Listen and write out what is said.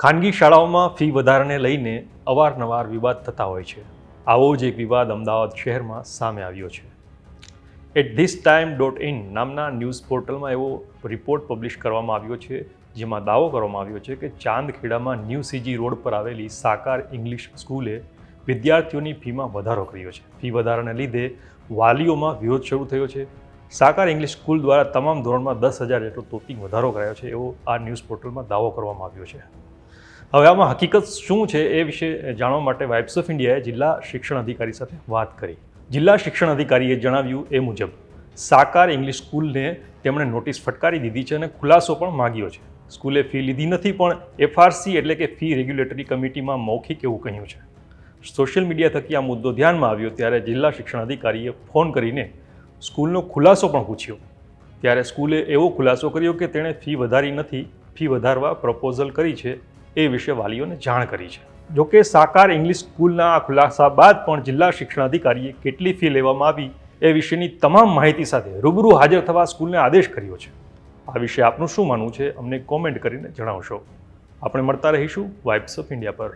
ખાનગી શાળાઓમાં ફી વધારાને લઈને અવારનવાર વિવાદ થતા હોય છે. આવો જ એક વિવાદ અમદાવાદ શહેરમાં સામે આવ્યો છે. @thistime.in નામના ન્યૂઝ પોર્ટલમાં એવો રિપોર્ટ પબ્લિશ કરવામાં આવ્યો છે જેમાં દાવો કરવામાં આવ્યો છે કે ચાંદખેડામાં ન્યૂ સીજી રોડ પર આવેલી સાકાર ઇંગ્લિશ સ્કૂલે વિદ્યાર્થીઓની ફીમાં વધારો કર્યો છે. ફી વધારાને લીધે વાલીઓમાં વિરોધ શરૂ થયો છે. સાકાર ઇંગ્લિશ સ્કૂલ દ્વારા તમામ ધોરણમાં 10,000 જેટલો તોતિંગ વધારો કરાયો છે એવો આ ન્યૂઝ પોર્ટલમાં દાવો કરવામાં આવ્યો છે. હવે આમાં હકીકત શું છે એ વિશે જાણવા માટે વાઇબ્સ ઓફ ઇન્ડિયાએ જિલ્લા શિક્ષણ અધિકારી સાથે વાત કરી. જિલ્લા શિક્ષણ અધિકારીએ જણાવ્યું એ મુજબ સાકાર ઇંગ્લિશ સ્કૂલને તેમણે નોટિસ ફટકારી દીધી છે અને ખુલાસો પણ માગ્યો છે. સ્કૂલે ફી લીધી નથી પણ FRC એટલે કે ફી રેગ્યુલેટરી કમિટીમાં મૌખિક એવું કહ્યું છે. સોશિયલ મીડિયા થકી આ મુદ્દો ધ્યાનમાં આવ્યો ત્યારે જિલ્લા શિક્ષણ અધિકારીએ ફોન કરીને સ્કૂલનો ખુલાસો પણ પૂછ્યો. ત્યારે સ્કૂલે એવો ખુલાસો કર્યો કે તેણે ફી વધારી નથી, ફી વધારવા પ્રપોઝલ કરી છે એ વિશે વાલીઓને જાણ કરી છે. જોકે સાકાર ઇંગ્લિશ સ્કૂલના આ ખુલાસા બાદ પણ જિલ્લા શિક્ષણ અધિકારીએ કેટલી ફી લેવામાં આવી એ વિશેની તમામ માહિતી સાથે રૂબરૂ હાજર થવા સ્કૂલને આદેશ કર્યો છે. આ વિશે આપનું શું માનવું છે અમને કોમેન્ટ કરીને જણાવશો. આપણે મળતા રહીશું વાઇબ્સ ઓફ ઇન્ડિયા પર.